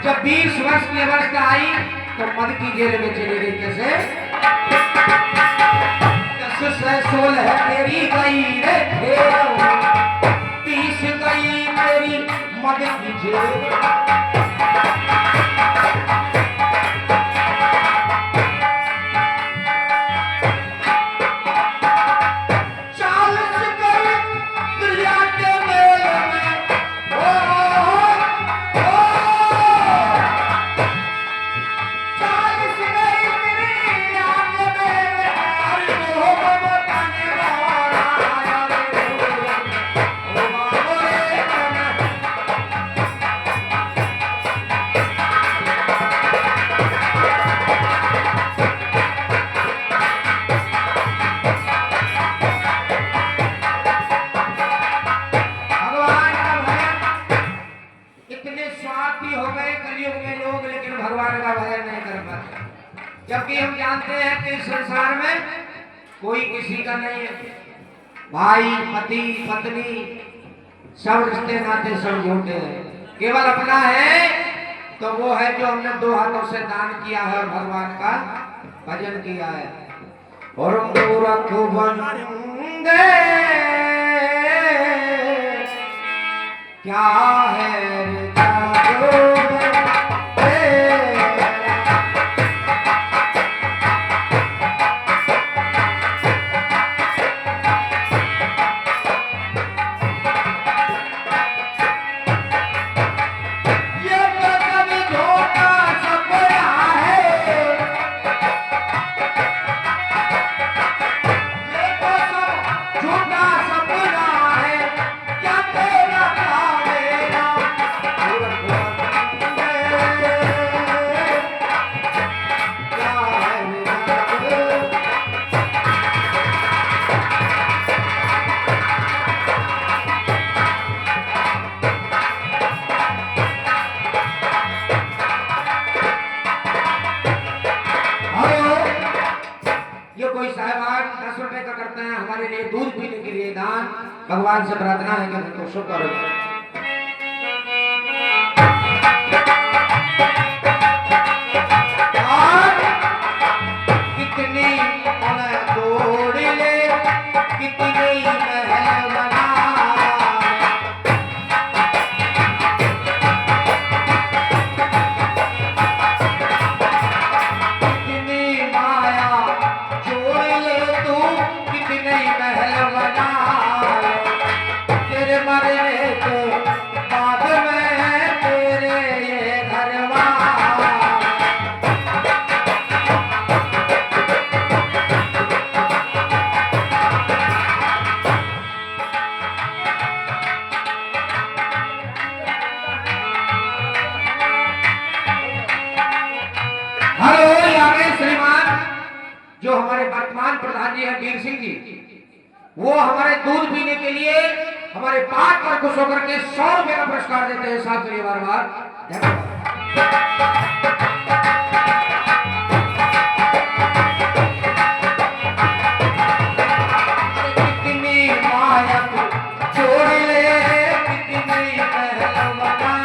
जब 20 वर्ष की अवस्था आई तो मद की जेल में चली गई। कैसे? 10 से 16 तेरी गई रे खेल, 20 गई तेरी मद की जेल। जबकि हम जानते हैं कि इस संसार में कोई किसी का नहीं है, भाई पति पत्नी सब रिश्ते नाते सब झूठे हैं, केवल अपना है तो वो है जो हमने 2 हाथों से दान किया है और भगवान का भजन किया है। और मूर्ख बंदे क्या है हमारे लिए दूध पीने के लिए दान। भगवान से प्रार्थना है कि हमको शुभ करो। कितनी तोड़ ले कितनी महल बना, कितनी माया जोड़ ले तू, कितनी महल बना, तेरे मरने के बाद में तेरे ये घरवा। हेलो, आगे श्रीमान जो हमारे वर्तमान प्रधान जी हैं वीर सिंह जी, वो हमारे दूध पीने के लिए हमारे पाठ पर खुश होकर के 100 रुपए का पुरस्कार देते हैं। साथ में बार बार कितनी माया जोड़ ले कितनी महल बना,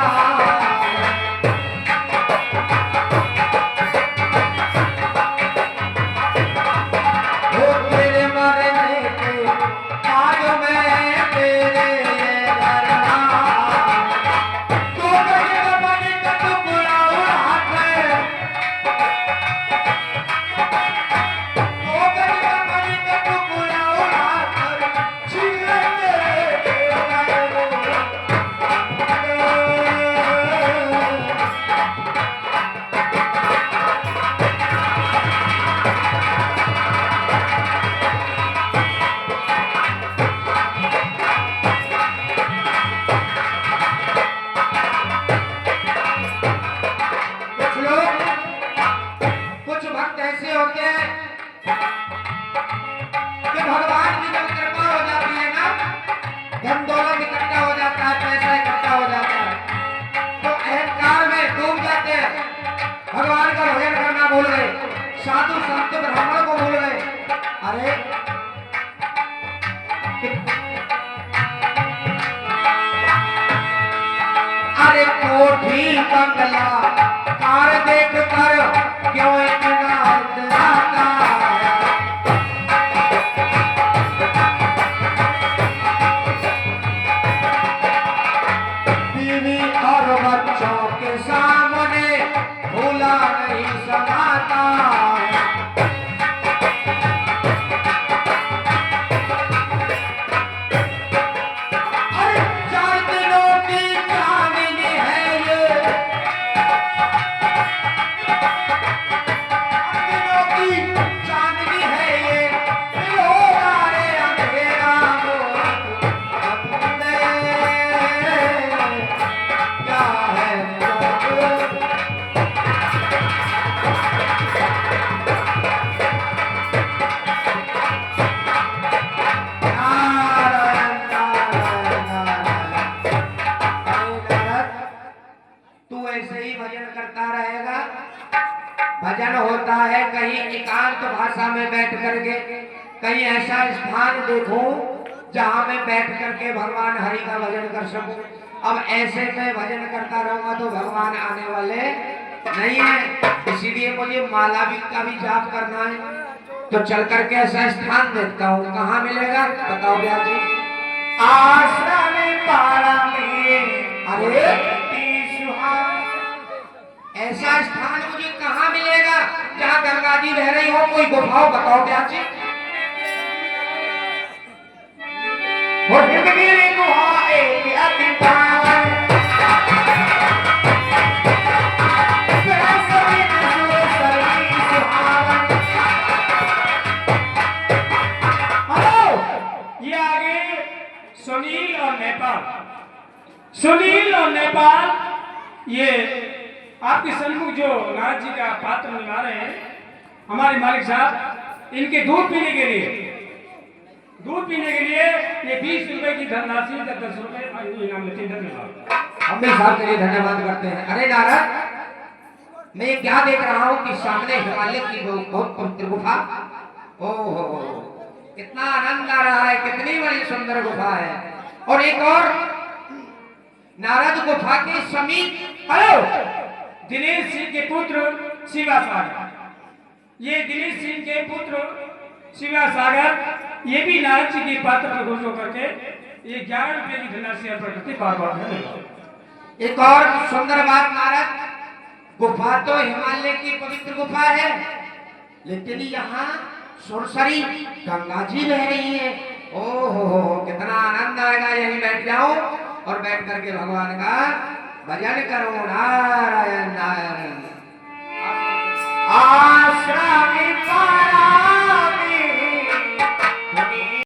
भगवान का भजन करना भूल गए, साधु संत ब्राह्मण को भूल गए। अरे अरे कोठी बंगला कार देख कर क्यों इतना इतराता है? बीवी और बच्चों के सामने भूला नहीं समाता है। अरे 4 दिनों की चांदनी है ये, 4 दिनों की चांदनी है ये, होगा रे अंधेरा मोर अपने, क्या है जग? तू ऐसे ही भजन करता रहेगा। भजन होता है कहीं एकांत भाषा में बैठ करके, कहीं ऐसा स्थान देखो जहां मैं बैठ करके भगवान हरि का भजन कर सकूं। अब ऐसे मैं भजन करता रहूंगा तो भगवान आने वाले नहीं है, इसीलिए मुझे माला भी का भी जाप करना है। तो चल करके ऐसा स्थान देखता हूँ, कहाँ मिलेगा बताओ ब्याह जी? आश्रम पारा में। अरे ऐसा स्थान मुझे कहाँ मिलेगा जहाँ गंगा जी बह रही हो? कोई गुफाओं बताओ ब्याह जी। गुफा एक अति पावन, ये आगे सुनील और नेपाल, सुनील और नेपाल ये आपके सन्मुख जो नारद जी का पात्र निभा रहे हैं हमारे मालिक साहब, इनके दूध पीने के लिए ये 20 रुपए की धनराशि 10 रुपए इनाम लेते हैं। धन्यवाद। हम भी साहब के लिए धन्यवाद करते हैं। अरे नारद, मैं क्या देख रहा हूँ कि सामने हिमालय की बहुत पवित्र गुफा, ओहो कितना आनंद आ रहा है, कितनी बड़ी सुंदर गुफा है। और एक और नारद गुफा के समीप, हेलो, दिनेश सिंह के पुत्र शिवा सागर, ये दिनेश सिंह के पुत्र शिवा सागर ये भी नारद जी के पात्र पर खुश होकर के ये 11 रुपए की धनराशि अर्पण करते बार-बार धन्यवाद। एक और सुंदर बात नारद, गुफा तो हिमालय की पवित्र गुफा है, लेकिन यहाँ सुरसरी गंगा जी बह रही है। ओहो कितना आनंद आएगा, यहीं बैठ जाओ और बैठ करके भगवान का भजन करो। नारायण नारायण। आश्रम पारा